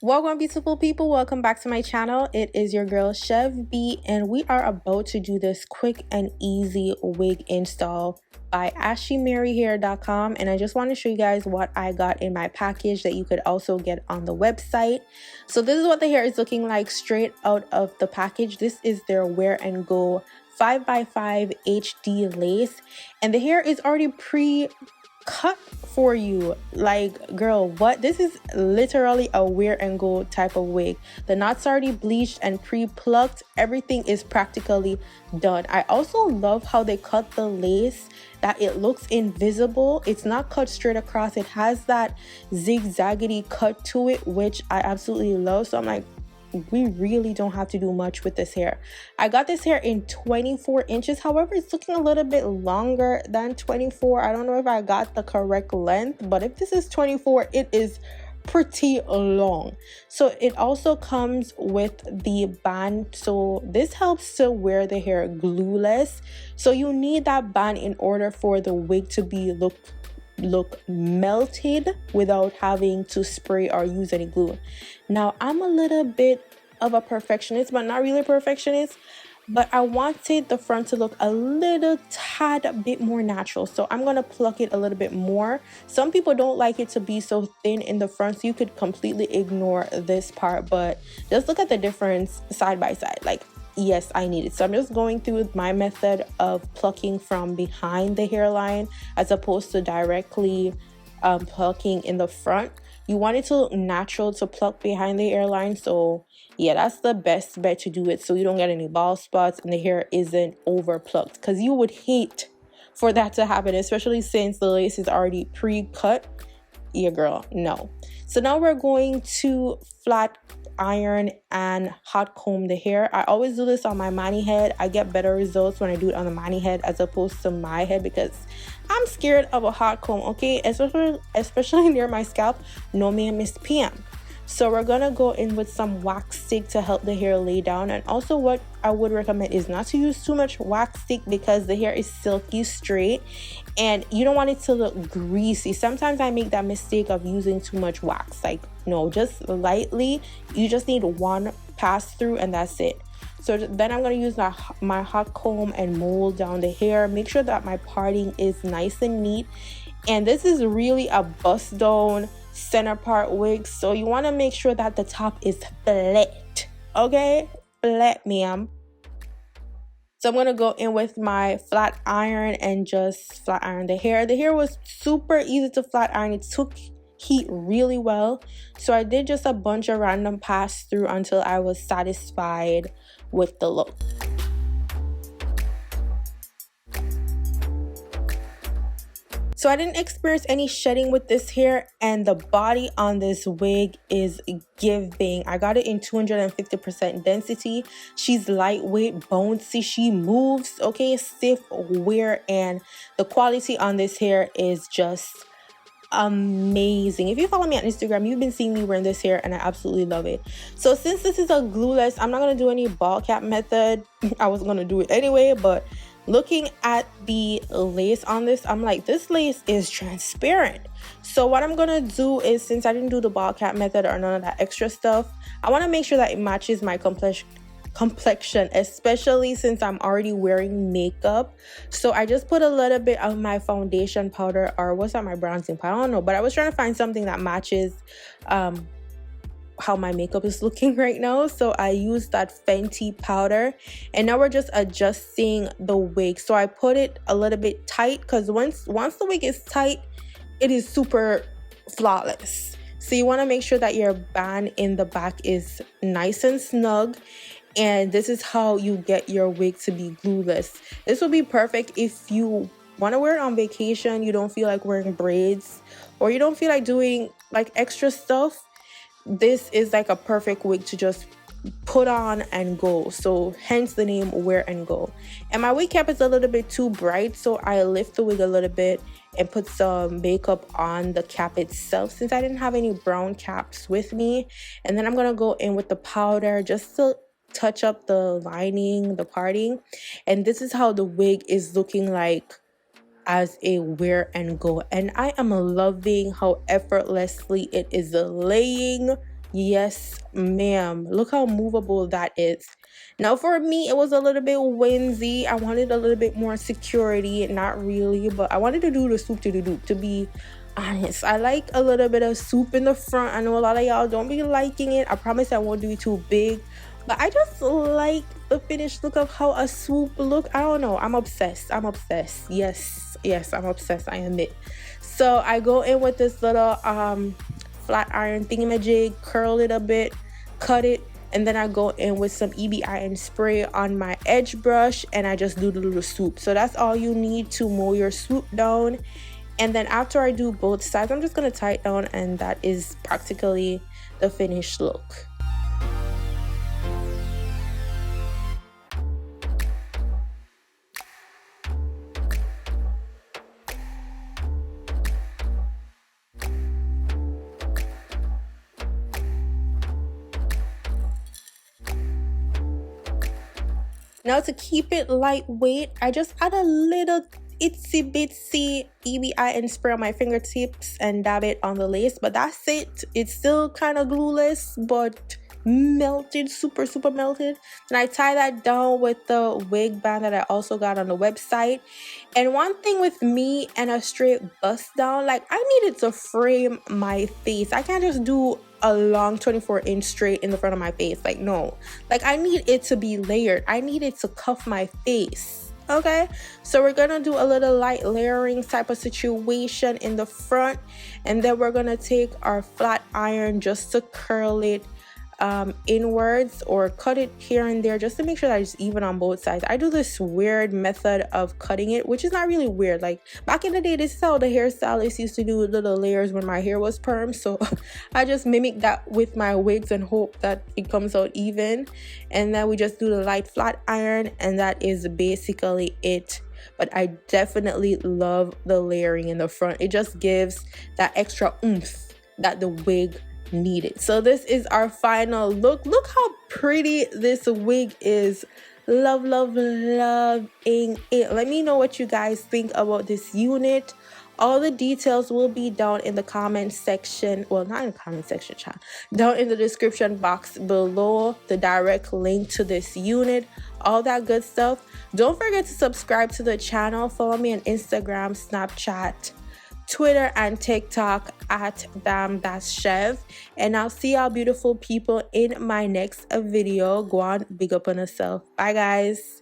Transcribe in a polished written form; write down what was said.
Welcome, beautiful people. Welcome back to my channel. It is your girl Chev B, and we are about to do this quick and easy wig install by Ashimary and I just want to show you guys what I got in my package that you could also get on the website. So this is what the hair is looking like straight out of the package. This is their Wear and Go 5x5 HD lace, and the hair is already pre-cut for you. Like, girl, what? This is literally a Wear and Go type of wig. The knots already bleached and pre-plucked. Everything is practically done. I also love how they cut the lace, that it looks invisible. It's not cut straight across. It has that zigzaggedy cut to it, which I absolutely love. So I'm like, we really don't have to do much with this hair. I got this hair in 24 inches. However, it's looking a little bit longer than 24. I don't know if I got the correct length, but if this is 24, it is pretty long. So it also comes with the band, so this helps to wear the hair glueless. So you need that band in order for the wig to be look melted without having to spray or use any glue. Now, I'm a little bit of a perfectionist, but not really a perfectionist, but I wanted the front to look a little tad bit more natural, so I'm gonna pluck it a little bit more. Some people don't like it to be so thin in the front, so you could completely ignore this part, but just look at the difference side by side. Like, yes, I need it. So I'm just going through my method of plucking from behind the hairline as opposed to directly plucking in the front. You want it to look natural to pluck behind the hairline, so yeah, that's the best bet to do it, so you don't get any bald spots and the hair isn't over plucked, because you would hate for that to happen, especially since the lace is already pre-cut. Yeah, girl, no. So now we're going to flat iron and hot comb the hair. I always do this on my mani head. I get better results when I do it on the mani head as opposed to my head, because I'm scared of a hot comb, okay? Especially near my scalp. No, ma'am, Miss PM. So we're gonna go in with some wax stick to help the hair lay down. And also what I would recommend is not to use too much wax stick, because the hair is silky straight and you don't want it to look greasy. Sometimes I make that mistake of using too much wax. Like, no, just lightly. You just need one pass through and that's it. So then I'm going to use my hot comb and mold down the hair. Make sure that my parting is nice and neat. And this is really a bust down center part wig, so you want to make sure that the top is flat, okay? Flat, ma'am. So I'm going to go in with my flat iron and just flat iron the hair. The hair was super easy to flat iron. It took heat really well, so I did just a bunch of random pass through until I was satisfied with the look. So I didn't experience any shedding with this hair, and the body on this wig is giving. I got it in 250% density. She's lightweight, bouncy, she moves, okay, stiff wear, and the quality on this hair is just amazing. If you follow me on Instagram, you've been seeing me wearing this hair and I absolutely love it. So since this is a glueless, I'm not going to do any ball cap method. I was going to do it anyway, but looking at the lace on this, I'm like, this lace is transparent. So what I'm gonna do is, since I didn't do the ball cap method or none of that extra stuff, I want to make sure that it matches my complexion, especially since I'm already wearing makeup. So I just put a little bit of my foundation powder, or what's that, my bronzing powder, I don't know, but I was trying to find something that matches how my makeup is looking right now. So I used that Fenty powder, and now we're just adjusting the wig. So I put it a little bit tight, because once the wig is tight, it is super flawless. So you want to make sure that your band in the back is nice and snug, and this is how you get your wig to be glueless. This will be perfect if you want to wear it on vacation, you don't feel like wearing braids, or you don't feel like doing like extra stuff. This is like a perfect wig to just put on and go. So hence the name Wear and Go. And my wig cap is a little bit too bright, so I lift the wig a little bit and put some makeup on the cap itself, since I didn't have any brown caps with me. And then I'm gonna go in with the powder just to touch up the lining, the parting. And this is how the wig is looking like as a Wear and Go, and I am loving how effortlessly it is laying Yes, ma'am. Look how movable that is. Now for me, it was a little bit whimsy. I wanted a little bit more security. Not really, but I wanted to do the swoop to the doop, to be honest. I like a little bit of swoop in the front. I know a lot of y'all don't be liking it. I promise I won't do it too big, but I just like the finished look of how a swoop look. I don't know. I'm obsessed. I'm obsessed. Yes, I'm obsessed. I admit. So I go in with this little flat iron thingamajig, curl it a bit, cut it, and then I go in with some EBIN spray on my edge brush, and I just do the little swoop. So that's all you need to mow your swoop down. And then after I do both sides, I'm just gonna tie it down, and that is practically the finished look. Now to keep it lightweight, I just add a little itsy bitsy EBIN spray on my fingertips and dab it on the lace, but that's it. It's still kind of glueless, but melted, super melted. And I tie that down with the wig band that I also got on the website. And one thing with me and a straight bust down, like I needed to frame my face. I can't just do a long 24-inch straight in the front of my face. Like no, like I need it to be layered. I need it to cuff my face. Okay, so we're gonna do a little light layering type of situation in the front, and then we're gonna take our flat iron just to curl it inwards or cut it here and there just to make sure that it's even on both sides. I do this weird method of cutting it, which is not really weird. Like back in the day, this is how the hairstylists used to do little layers when my hair was perm, so I just mimic that with my wigs and hope that it comes out even. And then we just do the light flat iron, and that is basically it. But I definitely love the layering in the front. It just gives that extra oomph that the wig needed. So this is our final look. Look how pretty this wig is. Loving it. Let me know what you guys think about this unit. All the details will be down in the comment section. Well, not in the comment section, child. Down in the description box below, the direct link to this unit, all that good stuff. Don't forget to subscribe to the channel. Follow me on Instagram, Snapchat, Twitter, and TikTok at Chev. And I'll see y'all beautiful people in my next video. Go on, big up on yourself. Bye guys.